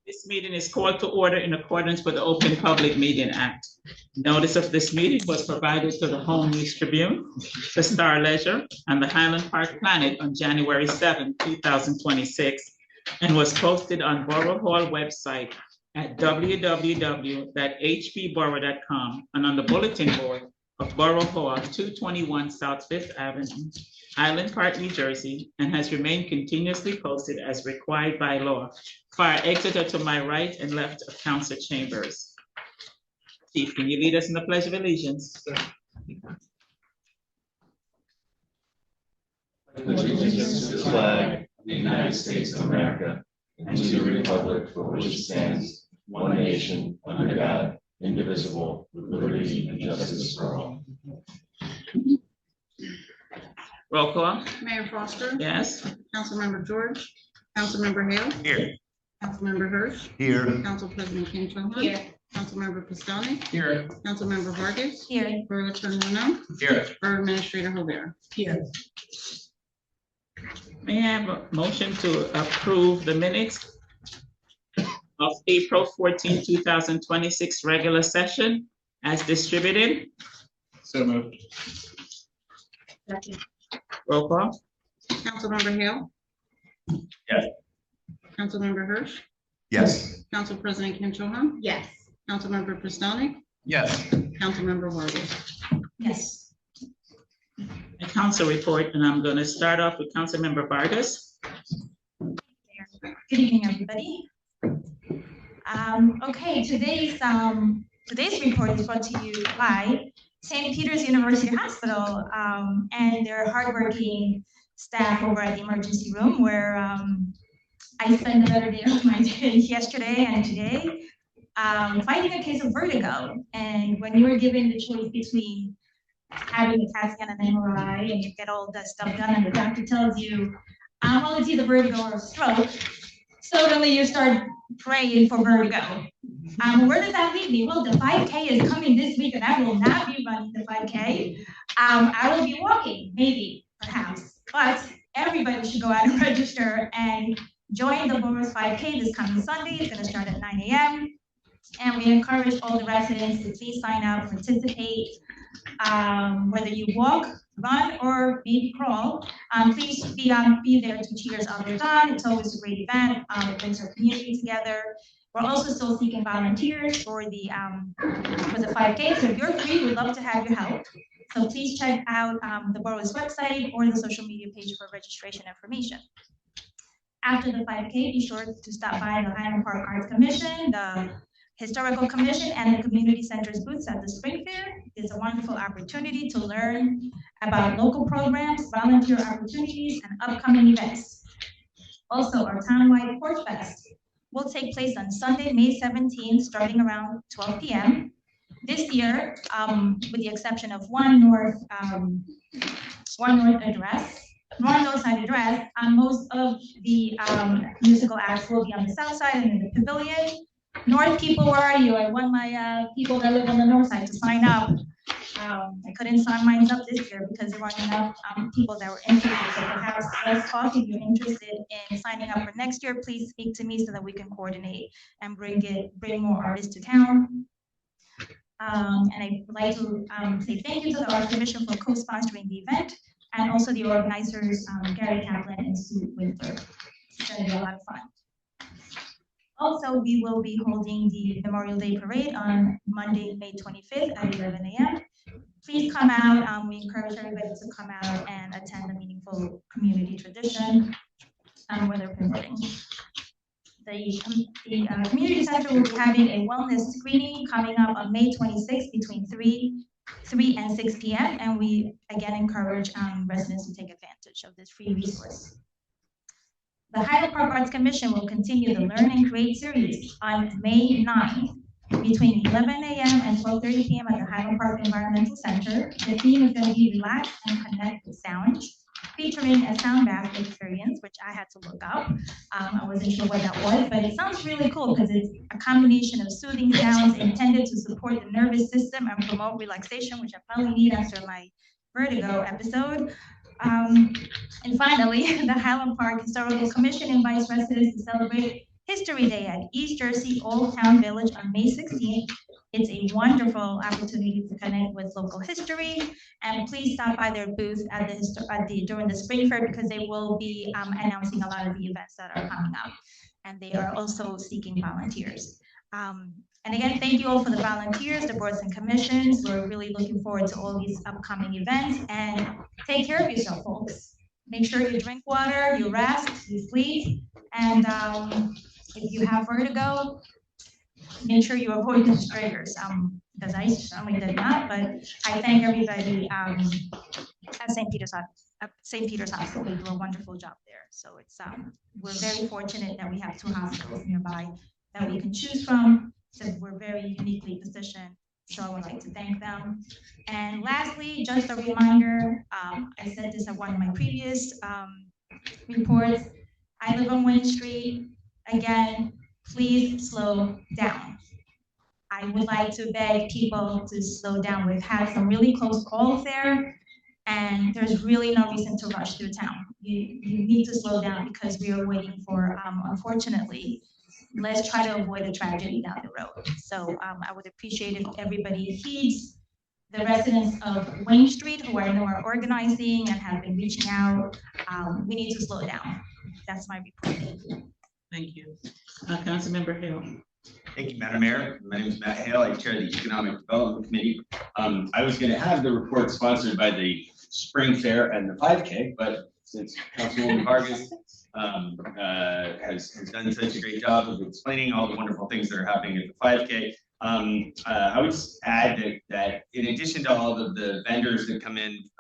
This meeting is called to order in accordance with the Open Public Meeting Act. Notice of this meeting was provided to the Home News Tribune, the Star Ledger, and the Highland Park Planet on January 7, 2026, and was posted on Borough Hall website at www.hbborough.com and on the bulletin board of Borough Hall, 221 South Fifth Avenue, Highland Park, New Jersey, and has remained continuously posted as required by law. Far Exeter to my right and left of Council Chambers. Chief, can you lead us in the Pledge of Allegiance? Allegiance to the flag of the United States of America and to the republic for which it stands, one nation, under God, indivisible, with liberty and justice for all. Roll call. Mayor Foster. Yes. Councilmember George. Councilmember Hale. Here. Councilmember Hirsch. Here. Council President Ken Cho Han. Here. Councilmember Pistonik. Here. Councilmember Vargas. Here. Borough Attorney Reno. Here. Borough Administrator Hobert. Here. May I have a motion to approve the minutes of April 14, 2026 regular session as distributed? So moved. Second. Roll call. Councilmember Hale. Yes. Councilmember Hirsch. Yes. Council President Ken Cho Han. Yes. Councilmember Pistonik. Yes. Councilmember Vargas. Yes. A council report, and I'm going to start off with Councilmember Vargas. Good evening, everybody. Okay, today's report is brought to you by St. Peter's University Hospital and their hardworking staff over at the emergency room, where I spent the better day of my day yesterday and today fighting a case of vertigo. And when you were given the choice between having a CAT scan and an MRI and you get all that stuff done and the doctor tells you, well, it's either vertigo or stroke, suddenly you start praying for vertigo. Where does that leave me? Well, the 5K is coming this week and I will not be running the 5K. I will be walking, maybe, perhaps, but everybody should go out and register and join the Borough's 5K this coming Sunday. It's going to start at 9 a.m. And we encourage all the residents to please sign up, participate, whether you walk, run, or maybe crawl. Please be there to cheer us others on. It's always a great event. It brings our community together. We're also still seeking volunteers for the 5K. So if you're free, we'd love to have your help. So please check out the Borough's website or the social media page for registration information. After the 5K, be sure to stop by the Highland Park Arts Commission, the Historical Commission, and the Community Center's booths at the Spring Fair. It's a wonderful opportunity to learn about local programs, volunteer opportunities, and upcoming events. Also, our townwide Porch Fest will take place on Sunday, May 17th, starting around 12 p.m. This year, with the exception of one north side address, most of the musical acts will be on the south side and in the pavilion. North people, where are you? I want my people that live on the north side to sign up. I couldn't sign mine up this year because there weren't enough people that were interested. So perhaps let's talk if you're interested in signing up for next year. Please speak to me so that we can coordinate and bring more artists to town. And I would like to say thank you to the Arts Commission for co-sponsoring the event, and also the organizers, Gary Kaplan and Sue Winter. It's going to be a lot of fun. Also, we will be holding the Memorial Day Parade on Monday, May 25th at 11 a.m. Please come out. We encourage everybody to come out and attend a meaningful community tradition, weather permitting. The community center will be having a wellness screening coming up on May 26th between 3 and 6 p.m. And we again encourage residents to take advantage of this free resource. The Highland Park Arts Commission will continue the Learn and Create series on May 9th between 11 a.m. and 12:30 p.m. at the Highland Park Environmental Center. The theme is going to be Relax and Connect with Sound, featuring a sound bath experience, which I had to look up. I wasn't sure what that was, but it sounds really cool because it's a combination of soothing sounds intended to support the nervous system and promote relaxation, which I probably need after my vertigo episode. And finally, the Highland Park Historical Commission invites residents to celebrate History Day at East Jersey Old Town Village on May 16th. It's a wonderful opportunity to connect with local history, and please stop by their booth at during the spring fair, because they will be announcing a lot of the events that are coming up, and they are also seeking volunteers. And again, thank you all for the volunteers, the boards and commissions. We're really looking forward to all these upcoming events, and take care of yourself, folks. Make sure you drink water, you rest, you sleep, and if you have vertigo, make sure you avoid the triggers, because I certainly did not, but I thank everybody at St. Peter's Hospital. They do a wonderful job there. So it's we're very fortunate that we have 2 hospitals nearby that we can choose from, so we're very uniquely positioned. So I would like to thank them. And lastly, just a reminder, I said this at one of my previous reports, I live on Wayne Street. Again, please slow down. I would like to beg people to slow down. We've had some really close calls there, and there's really no reason to rush through town. You need to slow down, because we are waiting for, unfortunately, let's try to avoid a tragedy down the road. So I would appreciate if everybody heeds the residents of Wayne Street, who I know are organizing and have been reaching out. We need to slow down. That's my report. Thank you. Councilmember Hill. Thank you, Madam Mayor. My name is Matt Hale. I chair the Economic Development Committee. I was going to have the report sponsored by the Spring Fair and the 5K, but since Councilwoman Vargas has done such a great job of explaining all the wonderful things that are happening at the 5K, I would just add that in addition to all of the vendors that come in,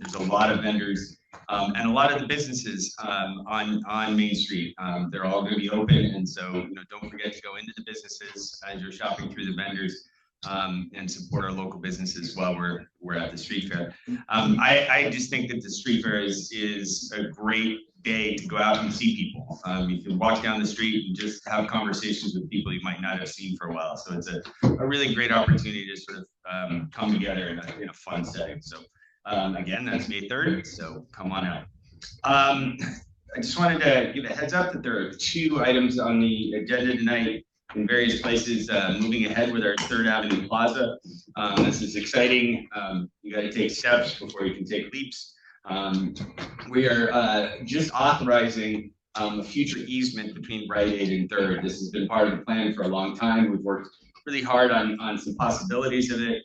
there's a lot of vendors and a lot of the businesses on Main Street. They're all going to be open, and so don't forget to go into the businesses as you're shopping through the vendors, and support our local businesses while we're at the street fair. I just think that the street fair is a great day to go out and see people. You can walk down the street and just have conversations with people you might not have seen for a while. So it's a really great opportunity to sort of come together in a fun setting. So again, that's May 3rd, so come on out. I just wanted to give a heads up that there are 2 items on the agenda tonight in various places, moving ahead with our 3rd Avenue Plaza. This is exciting. You got to take steps before you can take leaps. We are just authorizing a future easement between Rite Aid and 3rd. This has been part of the plan for a long time. We've worked really hard on some possibilities of it.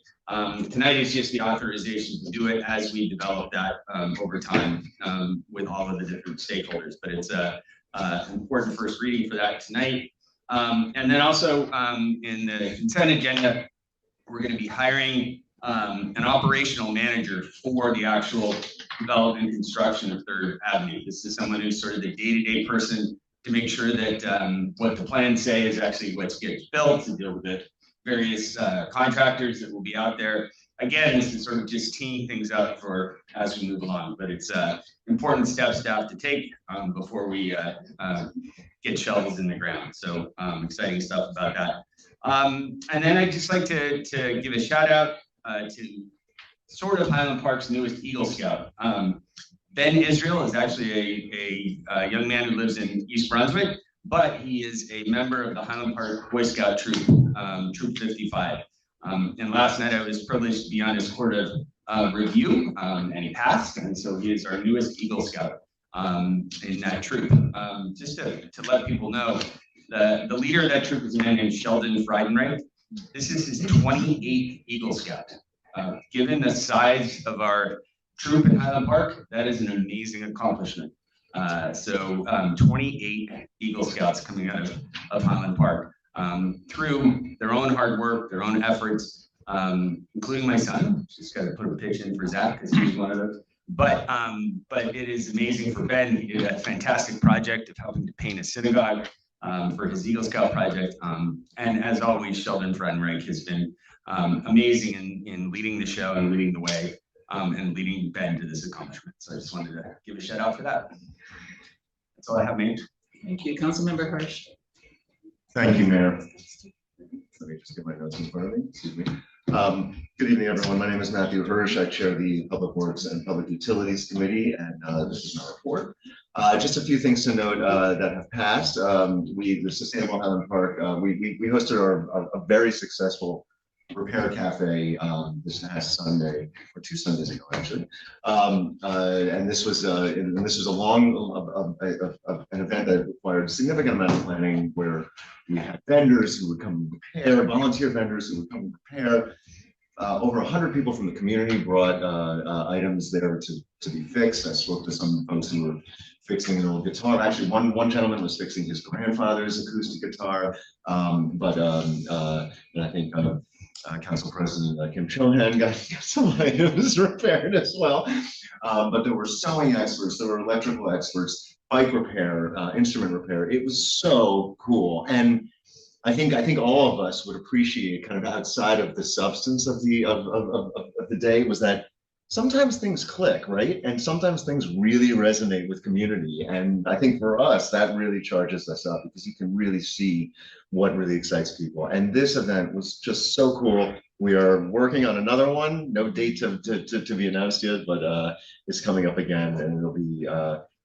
Tonight is just the authorization to do it as we develop that over time with all of the different stakeholders. But it's an important first reading for that tonight. And then also in the consent agenda, we're going to be hiring an operational manager for the actual development and construction of 3rd Avenue. This is someone who's sort of the day-to-day person to make sure that what the plans say is actually what gets built, to deal with the various contractors that will be out there. Again, this is sort of just teeing things up for as we move along, but it's important steps to have to take before we get shovels in the ground. So exciting stuff about that. And then I'd just like to give a shout out to sort of Highland Park's newest Eagle Scout. Ben Israel is actually a young man who lives in East Brunswick, but he is a member of the Highland Park Boy Scout Troop, Troop 55. And last night I was privileged to be on his court of review, and he passed, and so he is our newest Eagle Scout in that troop. Just to let people know, the leader of that troop is a man named Sheldon Friedenreich. This is his 28th Eagle Scout. Given the size of our troop in Highland Park, that is an amazing accomplishment. So 28 Eagle Scouts coming out of Highland Park through their own hard work, their own efforts, including my son. Just got to put a pitch in for Zach because he's one of those. But it is amazing for Ben. He did a fantastic project of helping to paint a synagogue for his Eagle Scout project. And as always, Sheldon Friedenreich has been amazing in leading the show and leading the way and leading Ben to this accomplishment. So I just wanted to give a shout out for that. That's all I have, Mayor. Thank you. Councilmember Hirsch. Thank you, Mayor. Let me just get my notes in front of me. Excuse me. Good evening, everyone. My name is Matthew Hirsch. I chair the Public Works and Public Utilities Committee, and this is my report. Just a few things to note that have passed. The Sustainable Highland Park, we hosted a very successful repair cafe this past Sunday, or 2 Sundays ago actually, and this was an event that required a significant amount of planning, where we had vendors who would come and repair, volunteer vendors who would come and repair. Over 100 people from the community brought items there to be fixed. I spoke to some folks who were fixing an old guitar. Actually, one gentleman was fixing his grandfather's acoustic guitar, and I think Council President Kim Cho-han got some items repaired as well. But there were sewing experts, there were electrical experts, bike repair, instrument repair. It was so cool. And I think all of us would appreciate, kind of outside of the substance of the day, was that sometimes things click, right? And sometimes things really resonate with community. And I think for us, that really charges us up, because you can really see what really excites people. And this event was just so cool. We are working on another one. No date to be announced yet, but it's coming up again, and it'll be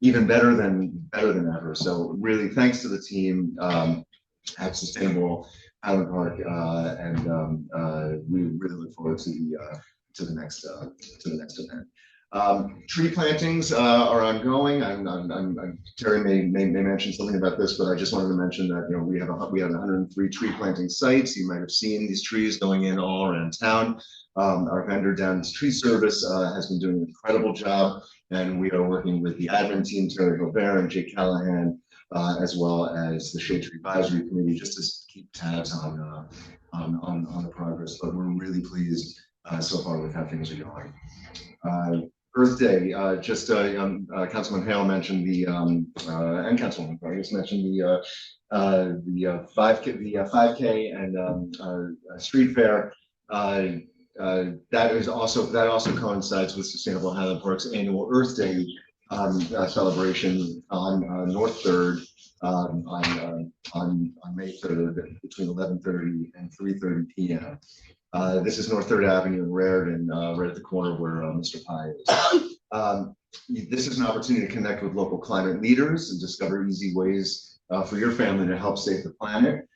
even better than ever. So really, thanks to the team at Sustainable Highland Park, and we really look forward to the next event. Tree plantings are ongoing. Terry may mention something about this, but I just wanted to mention that we have 103 tree planting sites. You might have seen these trees going in all around town. Our vendor, Down's Tree Service, has been doing an incredible job, and we are working with the admin team, Terry Gobert and Jake Callahan, as well as the Shade Tree Advisory Committee, just to keep tabs on the progress. But we're really pleased so far with how things are going. Earth Day, Councilman Hale mentioned and Councilwoman Vargas mentioned the 5K and street fair. That also coincides with Sustainable Highland Park's annual Earth Day celebration on North 3rd on May 3rd between 11:30 and 3:30 p.m. This is North 3rd Avenue in Raritan, right at the corner where Mr. Pye is. This is an opportunity to connect with local climate leaders and discover easy ways for your family to help save the planet.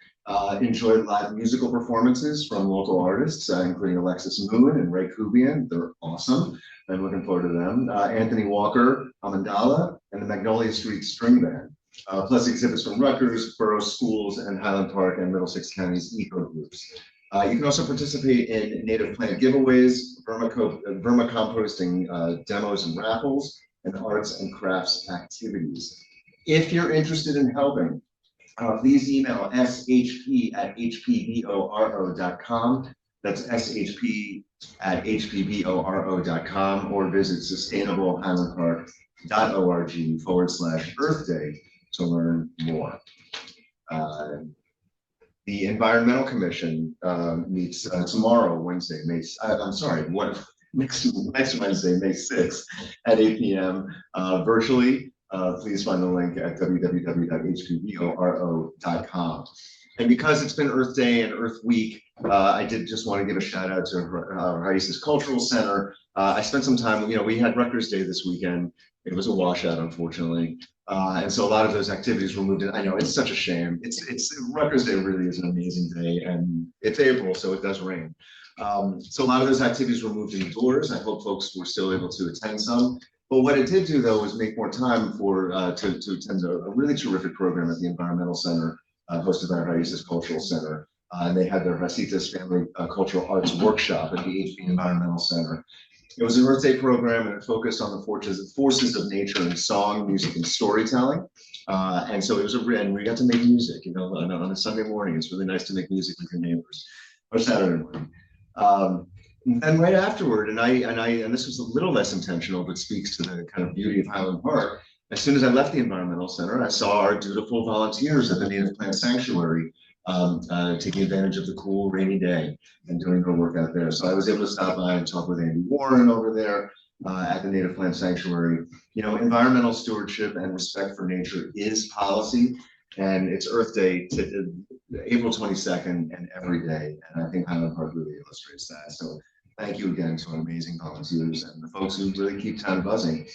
Enjoy live musical performances from local artists, including Alexis Moon and Ray Kubian. They're awesome. I'm looking forward to them. Anthony Walker, Amandala, and the Magnolia Street String Band. Plus exhibits from Rutgers, Borough Schools, and Highland Park and Middlesex County's eco groups. You can also participate in native plant giveaways, vermicomposting demos and raffles, and arts and crafts activities. If you're interested in helping, please email shp@hpboro.com. That's shp@hpboro.com, or visit sustainablehighlandpark.org/Earth Day to learn more. The Environmental Commission meets tomorrow, Wednesday, next Wednesday, May 6th at 8 p.m. Virtually. Please find the link at www.hpboro.com. And because it's been Earth Day and Earth Week, I did just want to give a shout out to Raices Cultural Center. I spent some time, we had Rutgers Day this weekend. It was a washout, unfortunately. And so a lot of those activities were moved in. I know, it's such a shame. Rutgers Day really is an amazing day, and it's April, so it does rain. So a lot of those activities were moved indoors. I hope folks were still able to attend some. But what it did do, though, was make more time to attend a really terrific program at the Environmental Center, hosted by Raices Cultural Center. And they had their Rasitas Family Cultural Arts Workshop at the HB Environmental Center. It was an Earth Day program, and it focused on the forces of nature in song, music, and storytelling. And so it was and we got to make music, on a Sunday morning. It's really nice to make music with your neighbors, or Saturday morning. And right afterward, and this was a little less intentional, but speaks to the kind of beauty of Highland Park. As soon as I left the Environmental Center, I saw our dutiful volunteers at the Native Plant Sanctuary taking advantage of the cool rainy day and doing their work out there. So I was able to stop by and talk with Andy Warren over there at the Native Plant Sanctuary. Environmental stewardship and respect for nature is policy, and it's Earth Day to April 22nd and every day. And I think Highland Park really illustrates that. So thank you again to our amazing volunteers and the folks who really keep town buzzing.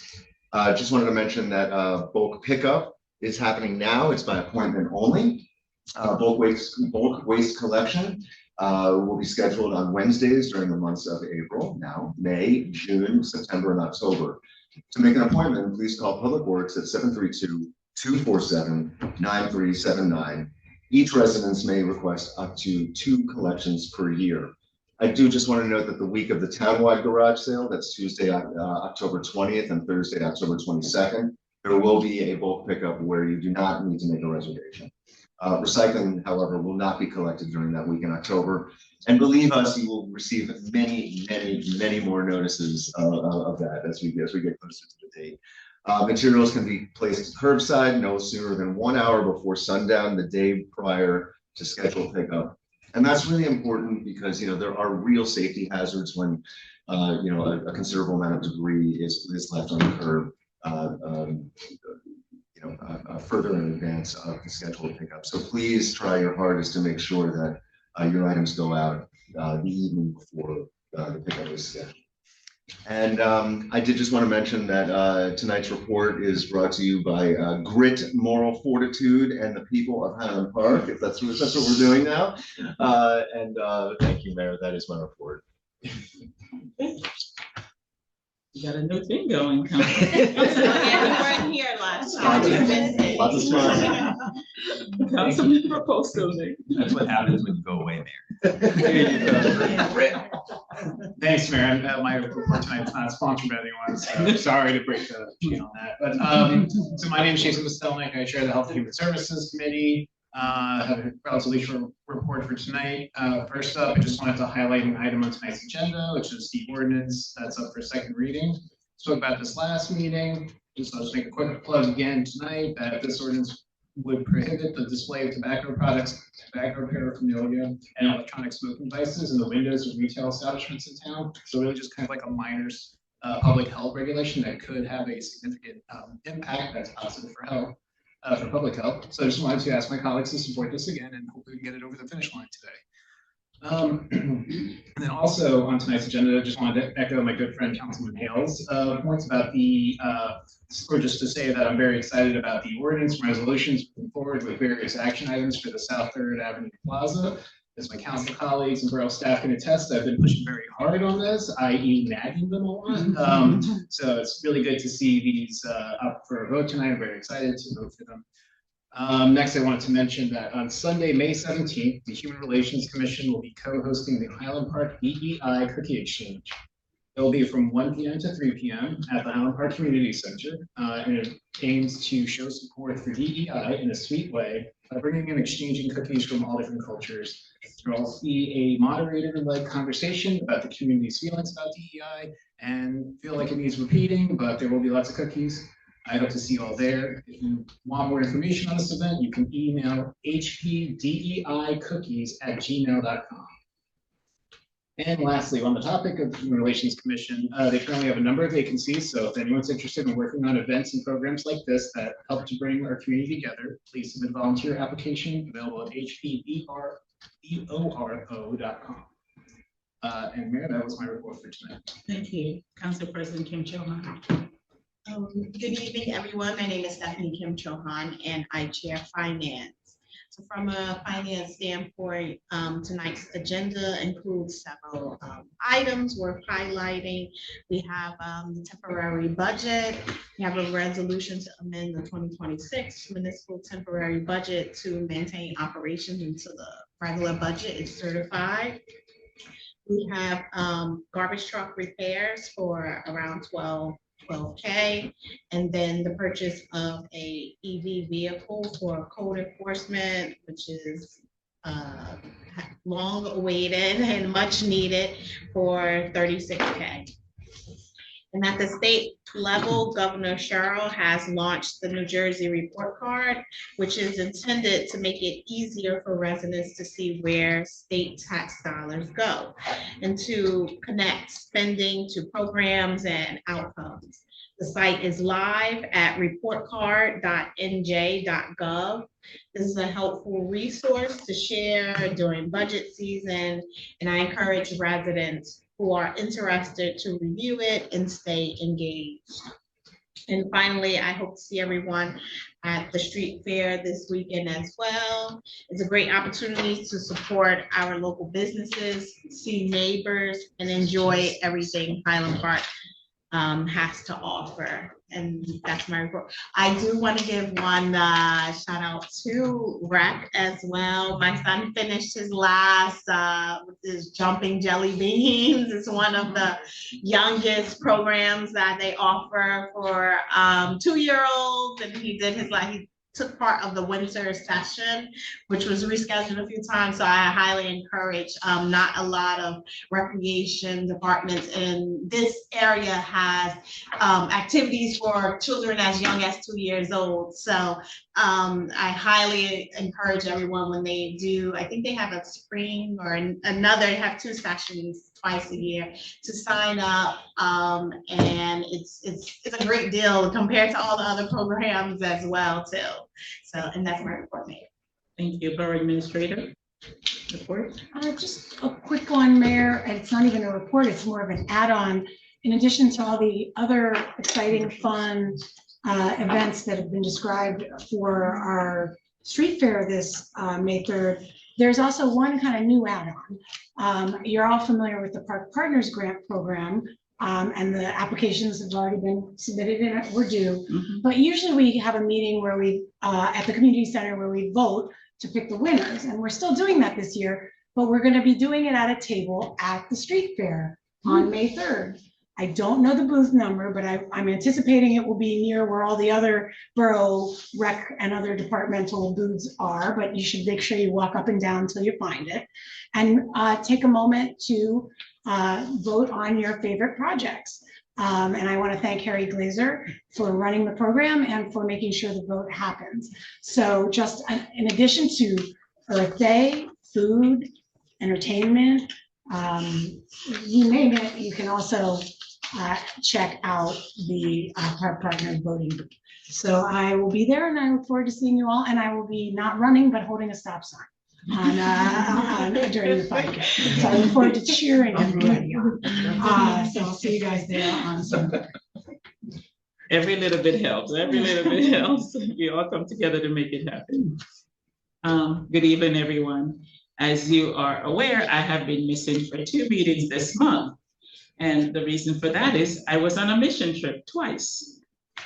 Just wanted to mention that bulk pickup is happening now. It's by appointment only. Bulk waste collection will be scheduled on Wednesdays during the months of April, now May, June, September, and October. To make an appointment, please call Public Works at 732-247-9379. Each residence may request up to 2 collections per year. I do just want to note that the week of the townwide garage sale, that's Tuesday, October 20th and Thursday, October 22nd, there will be a bulk pickup where you do not need to make a reservation. Recycling, however, will not be collected during that week in October. And believe us, you will receive many more notices of that as we get closer to the date. Materials can be placed curbside no sooner than 1 hour before sundown the day prior to scheduled pickup. And that's really important because, there are real safety hazards when, a considerable amount of debris is left on the curb, further in advance of the scheduled pickup. So please try your hardest to make sure that your items go out the evening before the pickup is scheduled. And I did just want to mention that tonight's report is brought to you by Grit, Moral Fortitude, and the people of Highland Park, if that's what we're doing now. Thank you, Mayor. That is my report. You got a new thing going. Yeah, we weren't here last time. Lots of smiles. Councilmember Postelnick. That's what happens when you go away, Mayor. Thanks, Mayor. My report tonight is not sponsored by anyone, so sorry to break the chain on that. But so my name is Jason Postelnick. I chair the Health and Human Services Committee. Have a relatively short report for tonight. First up, I just wanted to highlight an item on tonight's agenda, which is the ordinance that's up for second reading. Spoke about this last meeting. I'll just make a quick plug again tonight that this ordinance would prohibit the display of tobacco products, tobacco paraphernalia, and electronic smoking devices in the windows of retail establishments in town. So really just kind of like a minor public health regulation that could have a significant impact that's positive for health. For public health. So I just wanted to ask my colleagues to support this again and hopefully we can get it over the finish line today. And then also on tonight's agenda, I just wanted to echo my good friend Councilman Hale's points about or just to say that I'm very excited about the ordinance and resolutions moving forward with various action items for the South 3rd Avenue Plaza. As my council colleagues and borough staff can attest, I've been pushing very hard on this, i.e. nagging them a lot. So it's really good to see these up for a vote tonight. I'm very excited to vote for them. Next, I wanted to mention that on Sunday, May 17th, the Human Relations Commission will be co-hosting the Highland Park DEI Cookie Exchange. It will be from 1 p.m. to 3 p.m. at the Highland Park Community Center, and it aims to show support for DEI in a sweet way by bringing and exchanging cookies from all different cultures. There will also be a moderator-led conversation about the community's feelings about DEI, and feel like it needs repeating, but there will be lots of cookies. I hope to see you all there. If you want more information on this event, you can email hpdeicookies@gmail.com. And lastly, on the topic of the Human Relations Commission, they currently have a number of vacancies. So if anyone's interested in working on events and programs like this that help to bring our community together, please submit a volunteer application available at hpboro.com. And Mayor, that was my report for tonight. Thank you. Council President Kim Cho-Han. Good evening, everyone. My name is Stephanie Kim Cho-Han, and I chair finance. So from a finance standpoint, tonight's agenda includes several items worth highlighting. We have the temporary budget. We have a resolution to amend the 2026 municipal temporary budget to maintain operations until the regular budget is certified. We have garbage truck repairs for around $12K, and then the purchase of a EV vehicle for code enforcement, which is long awaited and much needed, for $36K. And at the state level, Governor Sherrill has launched the New Jersey Report Card, which is intended to make it easier for residents to see where state tax dollars go and to connect spending to programs and outcomes. The site is live at reportcard.nj.gov. This is a helpful resource to share during budget season, and I encourage residents who are interested to review it and stay engaged. And finally, I hope to see everyone at the street fair this weekend as well. It's a great opportunity to support our local businesses, see neighbors, and enjoy everything Highland Park has to offer. And that's my report. I do want to give one shout out to Rec as well. My son finished his last with his jumping jelly beans. It's one of the youngest programs that they offer for 2-year-olds, and he did his he took part of the winter session, which was rescheduled a few times. So I highly encourage, not a lot of recreation departments in this area has activities for children as young as 2 years old. So I highly encourage everyone when they do, I think they have a spring or another, they have 2 sessions twice a year to sign up. And it's a great deal compared to all the other programs as well too. So, and that's my report, Mayor. Thank you, Borough Administrator. Report. Just a quick one, Mayor, and it's not even a report, it's more of an add-on. In addition to all the other exciting, fun events that have been described for our street fair this May 3rd, there's also one kind of new add-on. You're all familiar with the Park Partners Grant Program, and the applications have already been submitted and we're due. But usually we have a meeting where we, at the community center, where we vote to pick the winners. And we're still doing that this year, but we're going to be doing it at a table at the street fair on May 3rd. I don't know the booth number, but I'm anticipating it will be near where all the other borough rec and other departmental booths are, but you should make sure you walk up and down until you find it. And take a moment to vote on your favorite projects. And I want to thank Harry Glazer for running the program and for making sure the vote happens. So just in addition to Earth Day, food, entertainment, you name it, you can also check out the Park Partners voting booth. So I will be there and I look forward to seeing you all, and I will be not running, but holding a stop sign during the 5K. So I look forward to cheering everybody on. So I'll see you guys there on Sunday. Every little bit helps. Every little bit helps. We all come together to make it happen. Good evening, everyone. As you are aware, I have been missing for 2 meetings this month. And the reason for that is I was on a mission trip twice.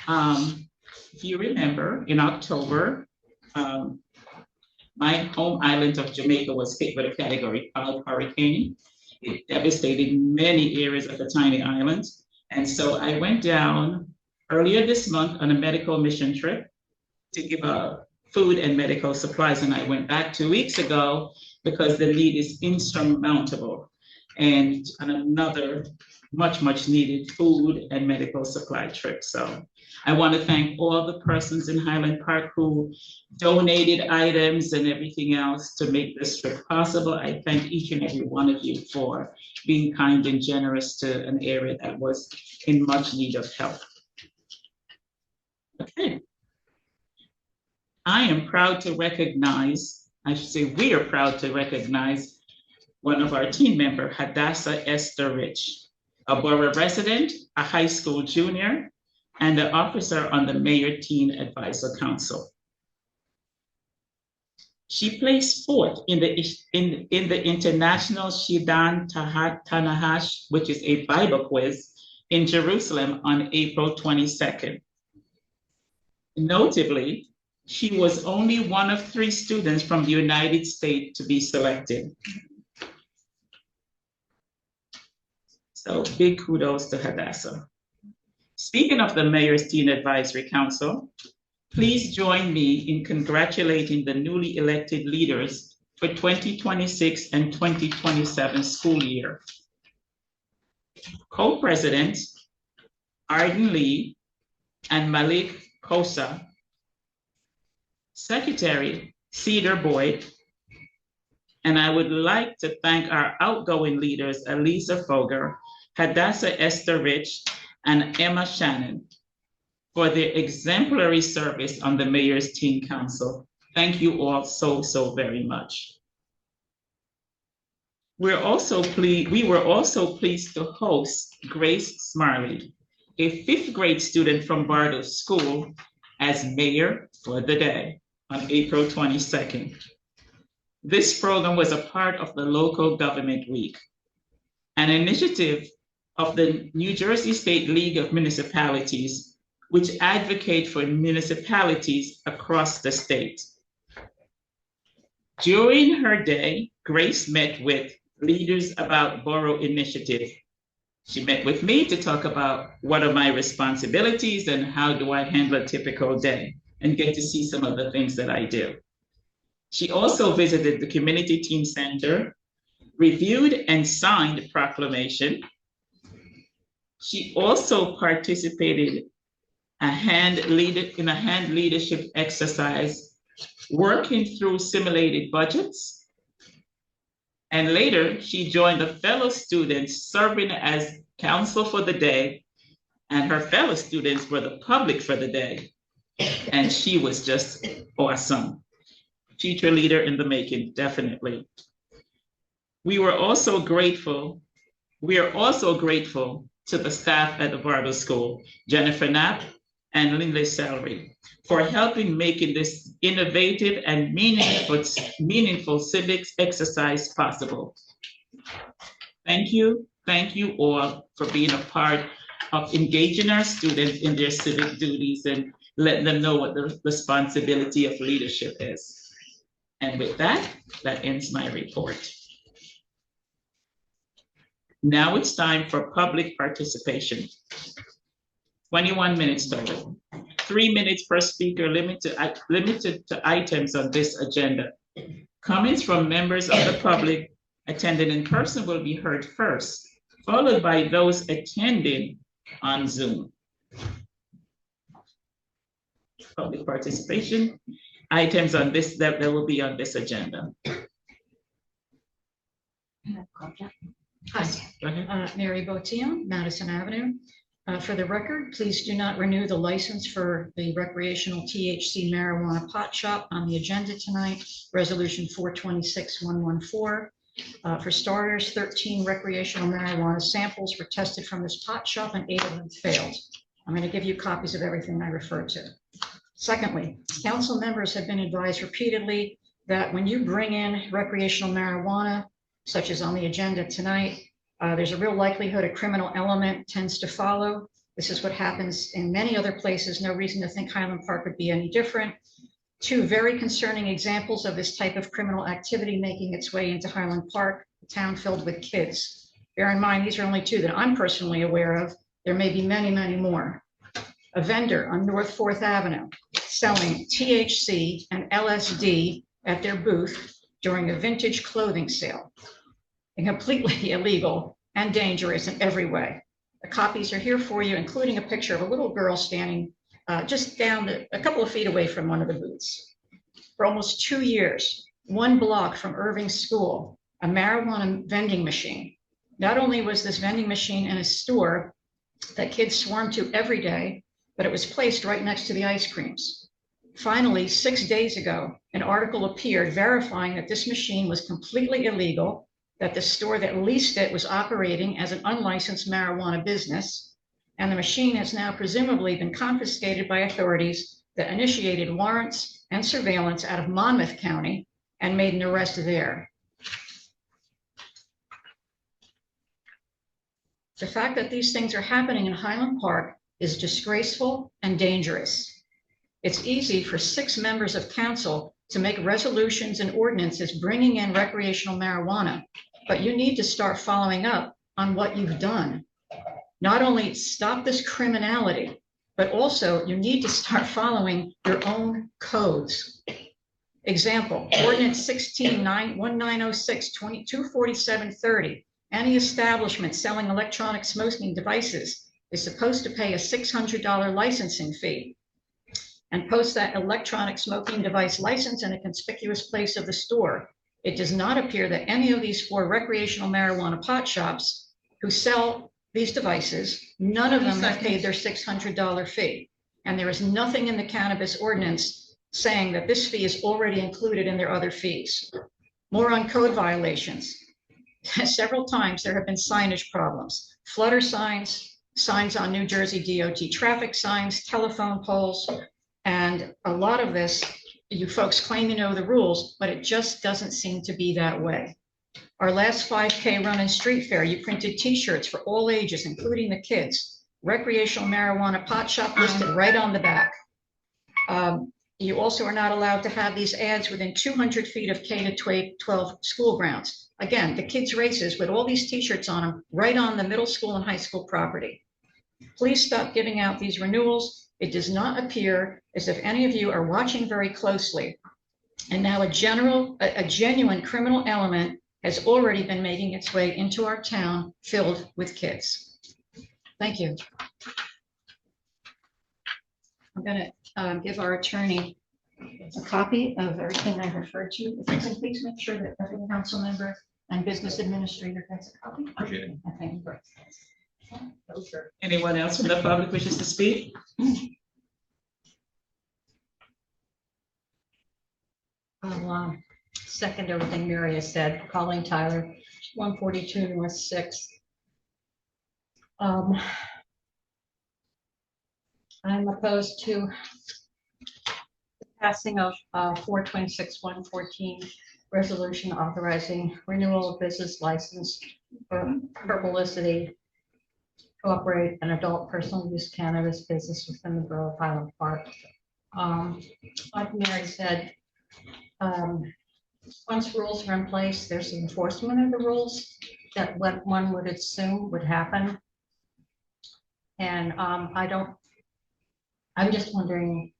If you remember, in October, my home island of Jamaica was hit with a Category 5 hurricane. It devastated many areas of the tiny island. And so I went down earlier this month on a medical mission trip to give food and medical supplies. And I went back 2 weeks ago because the need is insurmountable. And another much needed food and medical supply trip. So I want to thank all the persons in Highland Park who donated items and everything else to make this trip possible. I thank each and every one of you for being kind and generous to an area that was in much need of help. Okay. I am proud to recognize, I should say we are proud to recognize one of our team members, Hadassah Esther Rich, a borough resident, a high school junior, and an officer on the Mayor Teen Advisor Council. She placed 4th in the International Shidan Tanahash, which is a Bible quiz, in Jerusalem on April 22nd. Notably, she was only one of 3 students from the United States to be selected. So big kudos to Hadassah. Speaking of the Mayor's Teen Advisory Council, please join me in congratulating the newly elected leaders for 2026 and 2027 school year. Co-presidents Arden Lee and Malik Kosa, Secretary Cedar Boyd, and I would like to thank our outgoing leaders, Elisa Foger, Hadassah Esther Rich, and Emma Shannon for their exemplary service on the Mayor's Teen Council. Thank you all so very much. We were also pleased to host Grace Smarley, a 5th grade student from Borough School, as mayor for the day on April 22nd. This program was a part of the Local Government Week, an initiative of the New Jersey State League of Municipalities, which advocate for municipalities across the state. During her day, Grace met with leaders about Borough Initiative. She met with me to talk about what are my responsibilities and how do I handle a typical day, and get to see some of the things that I do. She also visited the Community Teen Center, reviewed and signed a proclamation. She also participated in a hand leadership exercise, working through simulated budgets. And later, she joined the fellow students serving as counsel for the day, and her fellow students were the public for the day. And she was just awesome. Future leader in the making, definitely. We are also grateful to the staff at the Borough School, Jennifer Knapp and Linda Salary, for helping making this innovative and meaningful civics exercise possible. Thank you all for being a part of engaging our students in their civic duties and letting them know what the responsibility of leadership is. And with that ends my report. Now it's time for public participation. 21 minutes total. 3 minutes per speaker, limited to items on this agenda. Comments from members of the public attending in person will be heard first, followed by those attending on Zoom. Public participation, items on this that will be on this agenda. Hi, Mary Botian, Madison Avenue. For the record, please do not renew the license for the recreational THC marijuana pot shop on the agenda tonight, resolution 426-114. For starters, 13 recreational marijuana samples were tested from this pot shop and 8 of them failed. I'm going to give you copies of everything I referred to. Secondly, council members have been advised repeatedly that when you bring in recreational marijuana, such as on the agenda tonight, there's a real likelihood a criminal element tends to follow. This is what happens in many other places. No reason to think Highland Park would be any different. 2 very concerning examples of this type of criminal activity making its way into Highland Park, a town filled with kids. Bear in mind, these are only 2 that I'm personally aware of. There may be many, many more. A vendor on North 4th Avenue selling THC and LSD at their booth during a vintage clothing sale. And completely illegal and dangerous in every way. The copies are here for you, including a picture of a little girl standing just down a couple of feet away from one of the booths. For almost 2 years, 1 block from Irving School, a marijuana vending machine. Not only was this vending machine in a store that kids swarmed to every day, but it was placed right next to the ice creams. Finally, 6 days ago, an article appeared verifying that this machine was completely illegal, that the store that leased it was operating as an unlicensed marijuana business, and the machine has now presumably been confiscated by authorities that initiated warrants and surveillance out of Monmouth County and made an arrest there. The fact that these things are happening in Highland Park is disgraceful and dangerous. It's easy for 6 members of council to make resolutions and ordinances bringing in recreational marijuana, but you need to start following up on what you've done. Not only stop this criminality, but also you need to start following your own codes. Example, Ordinance 16-1906-2247-30. Any establishment selling electronic smoking devices is supposed to pay a $600 licensing fee and post that electronic smoking device license in a conspicuous place of the store. It does not appear that any of these 4 recreational marijuana pot shops who sell these devices, none of them have paid their $600 fee. And there is nothing in the cannabis ordinance saying that this fee is already included in their other fees. More on code violations. Several times there have been signage problems, flutter signs, signs on New Jersey DOT traffic signs, telephone poles, and a lot of this, you folks claim you know the rules, but it just doesn't seem to be that way. Our last 5K run and street fair, you printed T-shirts for all ages, including the kids. Recreational marijuana pot shop listed right on the back. You also are not allowed to have these ads within 200 feet of K-12 school grounds. Again, the kids' races with all these T-shirts on them, right on the middle school and high school property. Please stop giving out these renewals. It does not appear as if any of you are watching very closely. And now a genuine criminal element has already been making its way into our town filled with kids. Thank you. I'm going to give our attorney a copy of everything I referred to. If you can please make sure that every council member and business administrator gets a copy. Okay. Thank you. Anyone else from the public wishes to speak? I'll second everything Mary has said. Colleen Tyler, 142 North 6th. I'm opposed to the passing of 426-114 resolution authorizing renewal of business license for Herbalicity to operate an adult personal use cannabis business within the Borough of Highland Park. Like Mary said, once rules are in place, there's enforcement of the rules that what one would assume would happen. And I'm just wondering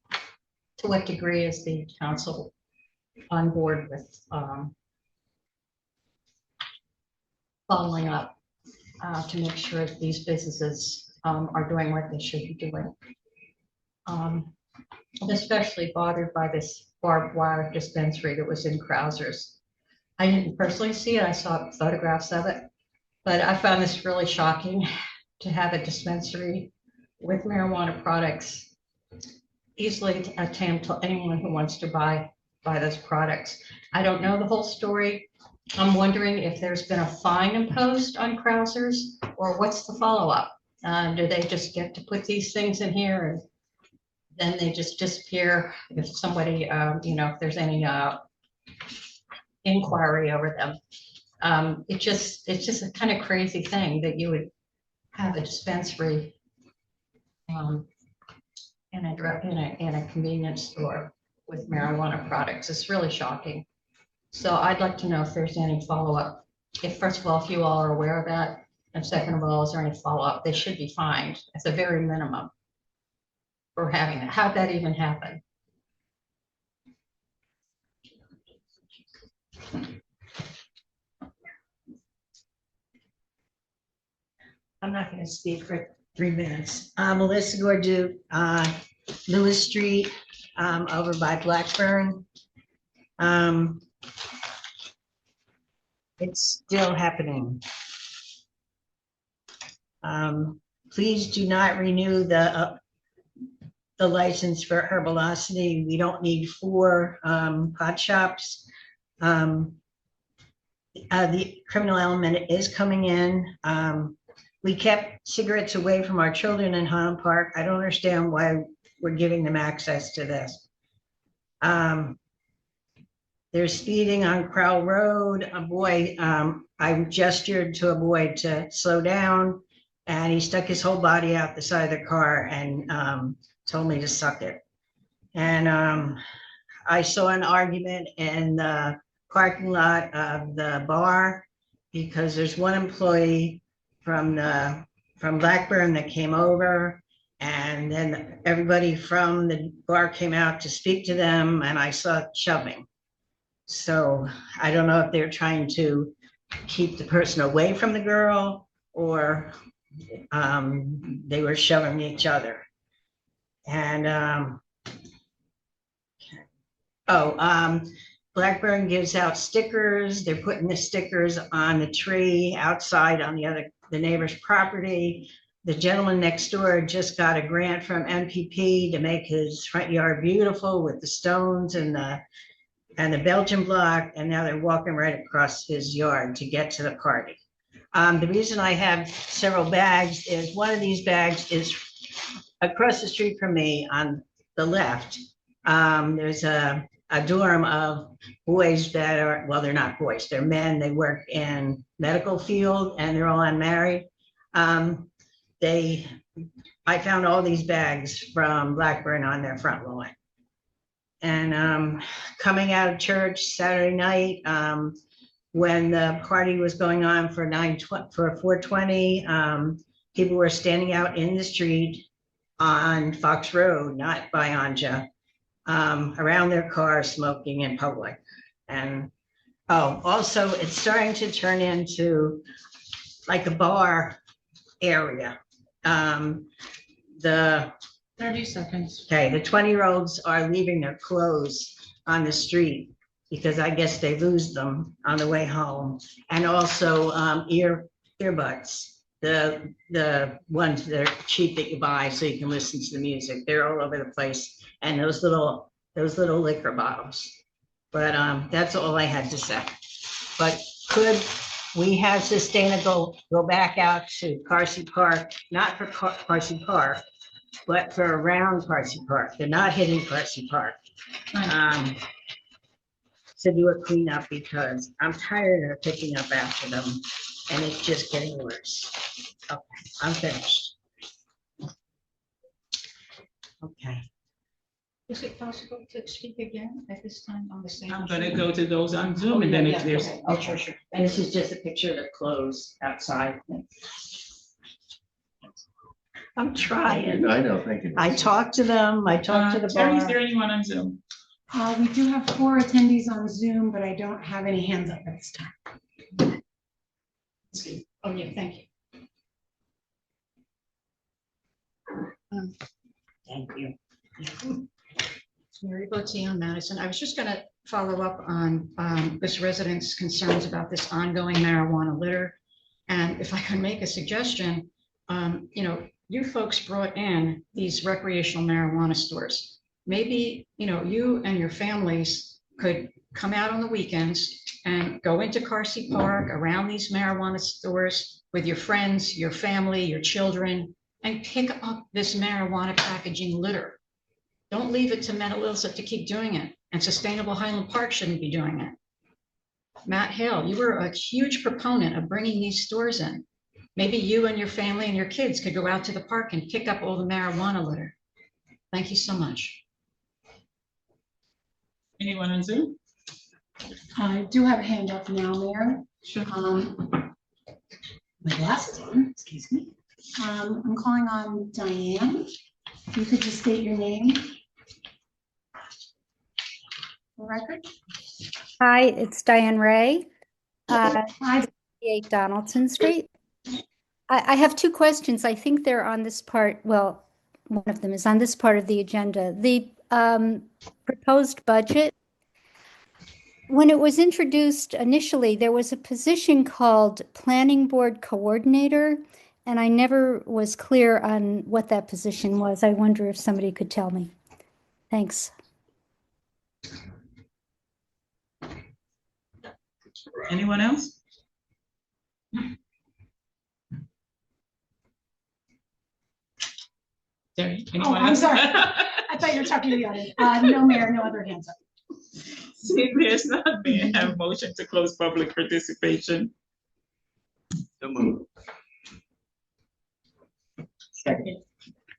to what degree is the council on board with following up to make sure that these businesses are doing what they should be doing. I'm especially bothered by this barbed wire dispensary that was in Krauser's. I didn't personally see it. I saw photographs of it, but I found this really shocking to have a dispensary with marijuana products easily attained to anyone who wants to buy those products. I don't know the whole story. I'm wondering if there's been a fine imposed on Krauser's, or what's the follow-up? Do they just get to put these things in here and then they just disappear if somebody, if there's any inquiry over them? It's just a kind of crazy thing that you would have a dispensary in a convenience store with marijuana products. It's really shocking. So I'd like to know if there's any follow-up. First of all, if you all are aware of that, and second of all, is there any follow-up? They should be fined at the very minimum for having that. How'd that even happen? I'm not going to speak for 3 minutes. Melissa Gordu, Lewis Street, over by Blackburn. It's still happening. Please do not renew the license for Herbalicity. We don't need 4 pot shops. The criminal element is coming in. We kept cigarettes away from our children in Highland Park. I don't understand why we're giving them access to this. They're speeding on Crowell Road. A boy, I gestured to a boy to slow down, and he stuck his whole body out the side of the car and told me to suck it. And I saw an argument in the parking lot of the bar because there's one employee from Blackburn that came over, and then everybody from the bar came out to speak to them, and I saw shoving. So I don't know if they're trying to keep the person away from the girl, or they were shoving each other. And Blackburn gives out stickers. They're putting the stickers on the tree outside on the neighbor's property. The gentleman next door just got a grant from MPP to make his front yard beautiful with the stones and the Belgian block, and now they're walking right across his yard to get to the party. The reason I have several bags is one of these bags is across the street from me on the left. There's a dorm of boys that are, well, they're not boys, they're men. They work in medical field and they're all unmarried. I found all these bags from Blackburn on their front lawn. And coming out of church Saturday night, when the party was going on for 420, people were standing out in the street on Fox Road, not by Anja, around their cars smoking in public. And also it's starting to turn into like a bar area. The 30 seconds. Okay, the 20-year-olds are leaving their clothes on the street because I guess they lose them on the way home. And also earbuds, the ones that are cheap that you buy so you can listen to the music. They're all over the place. And those little liquor bottles. But that's all I had to say. But could we have Sustainable go back out to Carsey Park, not for Carsey Park, but for around Carsey Park? They're not hitting Carsey Park. To do a cleanup because I'm tired of picking up after them and it's just getting worse. Okay, I'm finished. Okay. Is it possible to speak again at this time on the same? I'm gonna go to those on Zoom and then if there's. Oh, sure. And this is just a picture of the clothes outside. I'm trying. I know, thank you. I talked to them, I talked to the Terry, is bar. there anyone on Zoom? We do have 4 attendees on Zoom, but I don't have any hands up at this time. Oh, yeah, thank you. Thank you. Mary Botian, Madison. I was just going to follow up on this resident's concerns about this ongoing marijuana litter. And if I can make a suggestion, you folks brought in these recreational marijuana stores. Maybe, you and your families could come out on the weekends and go into Carsey Park around these marijuana stores with your friends, your family, your children, and pick up this marijuana packaging litter. Don't leave it to mental illness to keep doing it. And Sustainable Highland Park shouldn't be doing it. Matt Hale, you were a huge proponent of bringing these stores in. Maybe you and your family and your kids could go out to the park and pick up all the marijuana litter. Thank you so much. Anyone on Zoom? I do have a hand up now, Mayor. Sure. My glasses on, excuse me. I'm calling on Diane. If you could just state your name. For record. Hi, it's Diane Ray, Hi. 58 Donaldson Street. I have 2 questions. I think they're on this part. Well, one of them is on this part of the agenda. The proposed budget. When it was introduced initially, there was a position called Planning Board Coordinator, and I never was clear on what that position was. I wonder if somebody could tell me. Thanks. Anyone else? Terry, Oh, anyone I'm else? sorry. I thought you were talking to the audience. No, Mayor, no other hands up. See, there's not, may I have motion to close public participation? So moved. Second.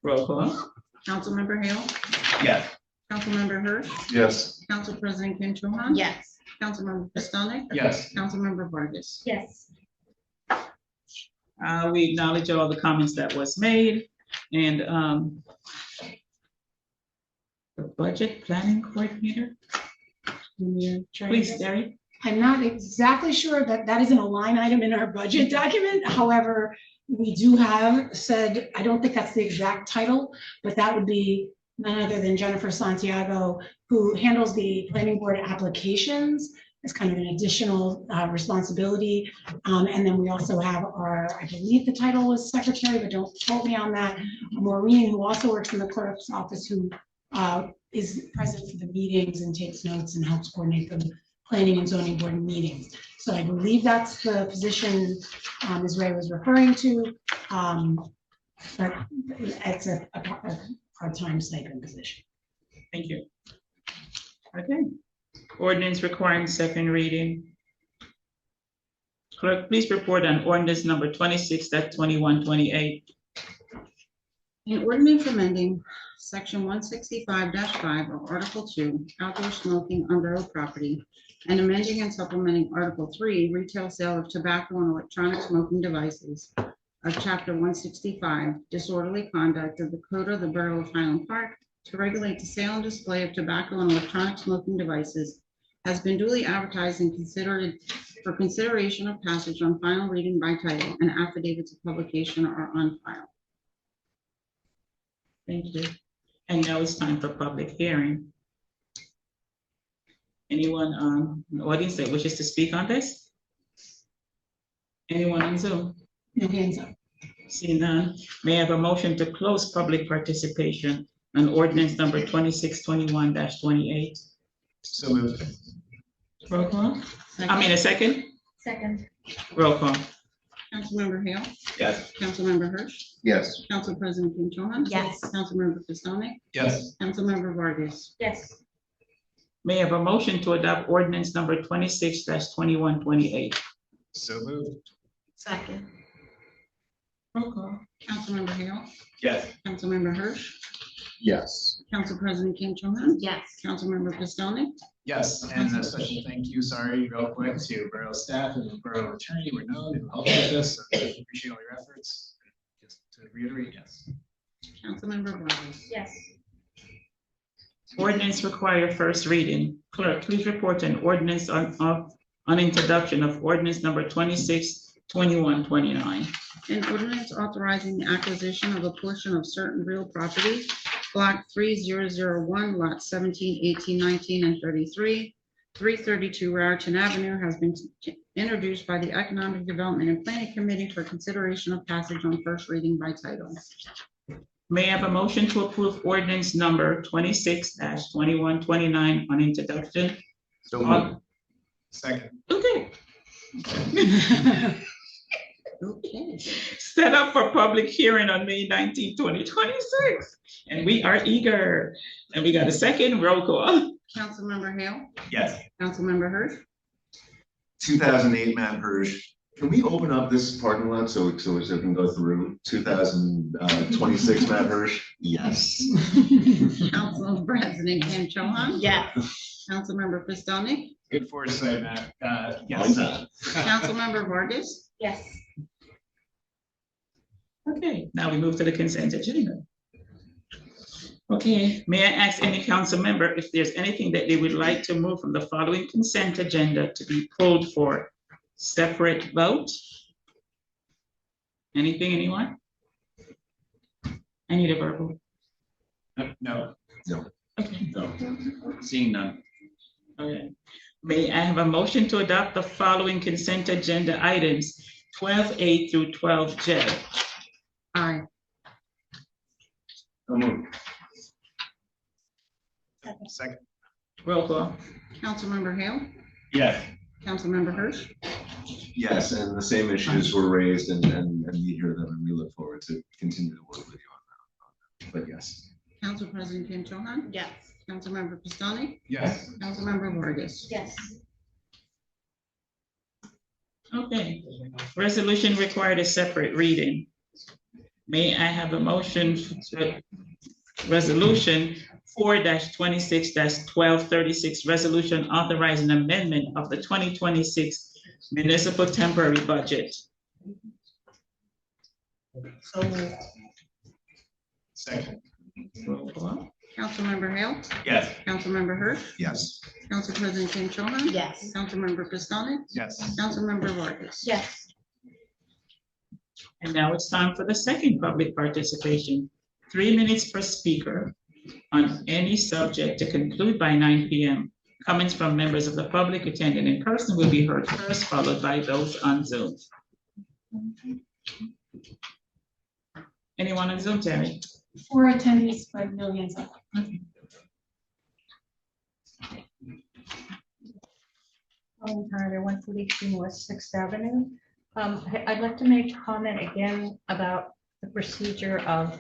Roll call. Councilmember Hale, Yes. Councilmember Hirsch, Yes. Council President Kim Cho Han. Yes. Councilmember Pistonik. Yes. Councilmember Vargas. Yes. We acknowledge all the comments that was made and the budget planning coordinator. Please, Terry. I'm not exactly sure that that isn't a line item in our budget document. However, we do have said, I don't think that's the exact title, but that would be none other than Jennifer Santiago, who handles the planning board applications as kind of an additional responsibility. And then we also have our, I believe the title was secretary, but don't quote me on that, Maureen, who also works in the clerk's office, who is present for the meetings and takes notes and helps coordinate the planning and zoning board meetings. So I believe that's the position Ms. Ray was referring to. But it's a part-time stipend position. Thank you. Okay. Ordinance requiring second reading. Clerk, please report on ordinance number 26-2128. An ordinance amending section 165-5 of Article 2, outdoor smoking on borough property, and amending and supplementing Article 3, retail sale of tobacco and electronic smoking devices of Chapter 165, disorderly conduct of the Code of the Borough of Highland Park to regulate the sale and display of tobacco and electronic smoking devices has been duly advertised and considered for consideration of passage on final reading by title, and affidavits of publication are on file. Thank you. And now it's time for public hearing. Anyone in the audience that wishes to speak on this? Anyone on Zoom? No hands up. See none. May I have a motion to close public participation on ordinance number 2621-28? So moved. Roll call. A second? Second. Roll call. Councilmember Hale, Yes. Councilmember Hirsch, Yes. Council President Kim Cho Han. Yes. Councilmember Pistonik, Yes. Councilmember Vargas. Yes. May I have a motion to adopt ordinance number 26-2128? So moved. Second. Roll call. Councilmember Hale, Yes. Councilmember Hirsch, Yes. Council President Kim Cho Han. Yes. Councilmember Pistonik, Yes, and a special thank you, real quick, to Borough staff and the Borough attorney who were known who helped with this. So I appreciate all your efforts. Just to reiterate, yes. Councilmember Vargas. Yes. Ordinance require first reading. Clerk, please report an ordinance on introduction of ordinance number 26-2129. An ordinance authorizing the acquisition of a portion of certain real property, block 3001, lots 17, 18, 19, and 33, 332 Raritan Avenue has been introduced by the Economic Development and Planning Committee for consideration of passage on first reading by title. May I have a motion to approve ordinance number 26-2129 on introduction? So moved. Second. Okay. Okay. Set up for public hearing on May 19, 2026. And we are eager. And we got a second. Roll call. Councilmember Hale, Yes. Councilmember Hirsch, 2008 Matt Hirsch. Can we open up this parking lot so we can go through 2026 Matt Hirsch? Yes. Council President Kim Cho Han. Yes. Councilmember Pistonik, Good foresight, Matt. Why Yes. not? Councilmember Vargas. Yes. Okay, now we move to the consent agenda. Okay, may I ask any council member if there's anything that they would like to move from the following consent agenda to be pulled for separate vote? Anything, anyone? I need a verbal. No. Okay. No. Seeing none. Okay. May I have a motion to adopt the following consent agenda items, 12A through 12J? Aye. So moved. Second. Roll call. Councilmember Hale, Yes. Councilmember Hirsch, Yes, and the same issues were raised and we hear them and we look forward to continue to work with you on that. But yes. Council President Kim Cho Han. Yes. Councilmember Pistonik, Yes. Councilmember Vargas. Yes. Okay, resolution required a separate reading. May I have a motion to resolution 4-26-1236, resolution authorizing amendment of the 2026 municipal temporary budget? So moved. Second. Roll call. Councilmember Hale, Yes. Councilmember Hirsch, Yes. Council President Kim Cho Han. Yes. Councilmember Pistonik, Yes. Councilmember Vargas. Yes. And now it's time for the second public participation. 3 minutes per speaker on any subject to conclude by 9 p.m. Comments from members of the public attending in person will be heard first, followed by those on Zoom. Anyone on Zoom, Terry? 4 attendees, but no hands up. Ellen Tyler, 142 North Sixth Avenue. I'd like to make a comment again about the procedure of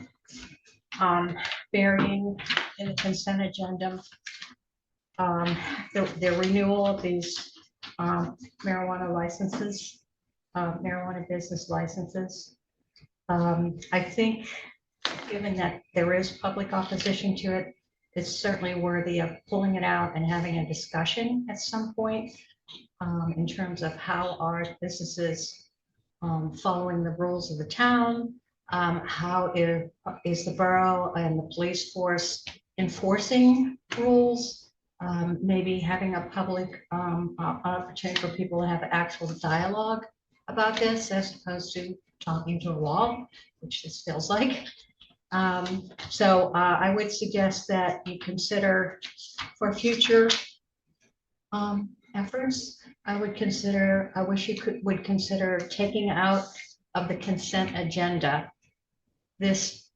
burying in the consent agenda the renewal of these marijuana licenses, marijuana business licenses. I think, given that there is public opposition to it, it's certainly worthy of pulling it out and having a discussion at some point in terms of how our businesses following the rules of the town, how is the borough and the police force enforcing rules, maybe having a public opportunity for people to have actual dialogue about this as opposed to talking to a wall, which this feels like. So I would suggest that you consider for future efforts, I wish you would consider taking out of the consent agenda this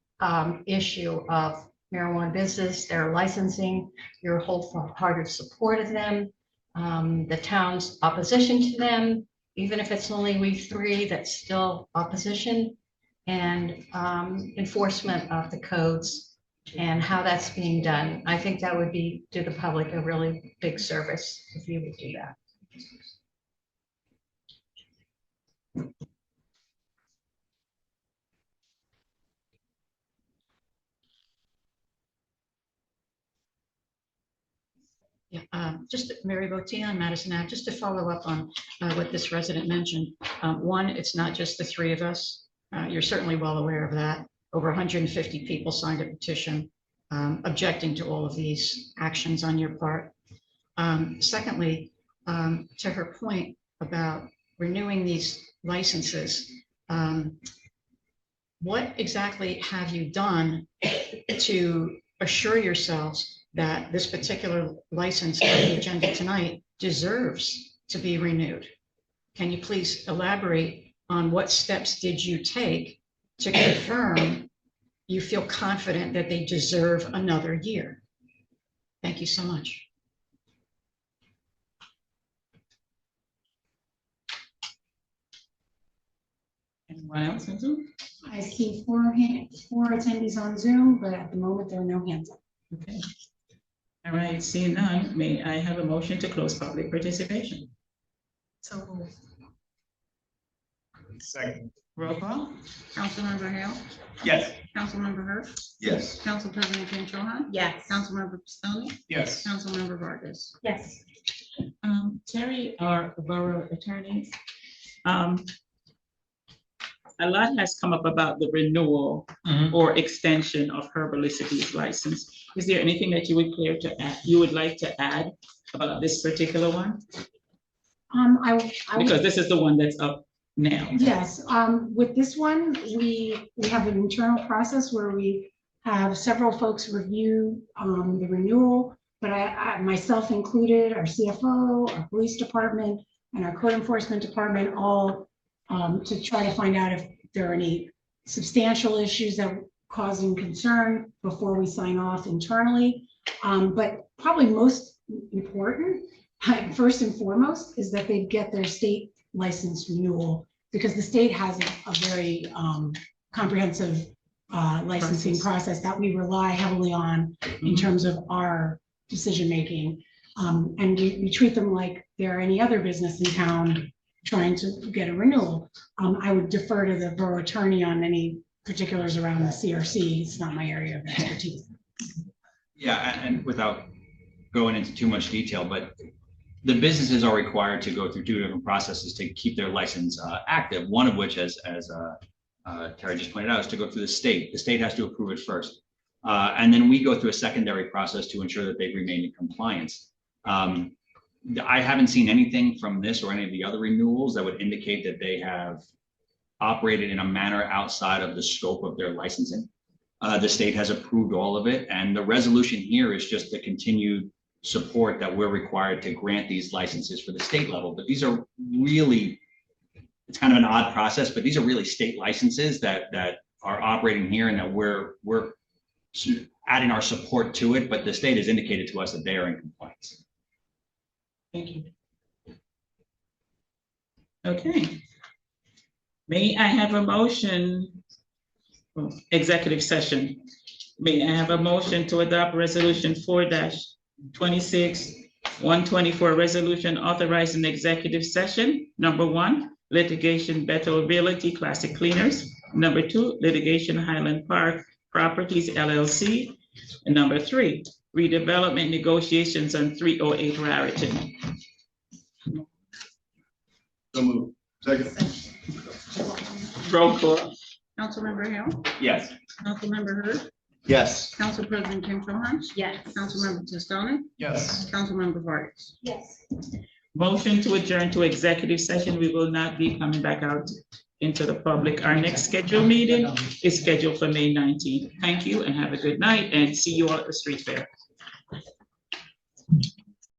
issue of marijuana business, their licensing, your wholehearted support of them, the town's opposition to them, even if it's only we three, that's still opposition, and enforcement of the codes and how that's being done. I think that would do the public a really big service if you would do that. Yeah, just Mary Botia on Madison Ave, just to follow up on what this resident mentioned. One, it's not just the three of us. You're certainly well aware of that. Over 150 people signed a petition objecting to all of these actions on your part. Secondly, to her point about renewing these licenses, what exactly have you done to assure yourselves that this particular license on the agenda tonight deserves to be renewed? Can you please elaborate on what steps did you take to confirm you feel confident that they deserve another year? Thank you so much. Anyone else in Zoom? I see four attendees on Zoom, but at the moment there are no hands up. Okay. All right, seeing none, may I have a motion to close public participation? So moved. Second. Roll call? Councilmember Hale, Yes. Councilmember Hurst, Yes. Council President Kim Cho Han, Yes. Councilmember Pistonik, Yes. Councilmember Vargas. Yes. Terry, our borough attorney, a lot has come up about the renewal or extension of Herbalicity's license. Is there anything that you would like to add about this particular one? Because this is the one that's up now. Yes, with this one, we have an internal process where we have several folks review the renewal, but I myself included, our CFO, our police department, and our code enforcement department, all to try to find out if there are any substantial issues that are causing concern before we sign off internally. But probably most important, first and foremost, is that they get their state license renewal, because the state has a very comprehensive licensing process that we rely heavily on in terms of our decision-making. And we treat them like they're any other business in town trying to get a renewal. I would defer to the borough attorney on any particulars around the CRC. It's not my area of expertise. Yeah, and without going into too much detail, but the businesses are required to go through two different processes to keep their license active. One of which, as Terry just pointed out, is to go through the state. The state has to approve it first. And then we go through a secondary process to ensure that they've remained in compliance. I haven't seen anything from this or any of the other renewals that would indicate that they have operated in a manner outside of the scope of their licensing. The state has approved all of it, and the resolution here is just the continued support that we're required to grant these licenses for the state level. But these are really, it's kind of an odd process, but these are really state licenses that are operating here, and that we're adding our support to it, but the state has indicated to us that they are in compliance. Thank you. Okay. May I have a motion? Executive session. May I have a motion to adopt resolution 4-26, 124, resolution authorizing executive session. Number 1, litigation Beto Realty Classic Cleaners. Number 2, litigation Highland Park Properties LLC. And number 3, redevelopment negotiations on 308 Raritan. So move. Second. Roll call. Councilmember Hale, Yes. Councilmember Hurd, Yes. Council President Kim Cho Han, Yes. Councilmember Pistonik, Yes. Councilmember Vargas. Yes. Motion to adjourn to executive session. We will not be coming back out into the public. Our next scheduled meeting is scheduled for May 19th. Thank you and have a good night, and see you all at the street fair.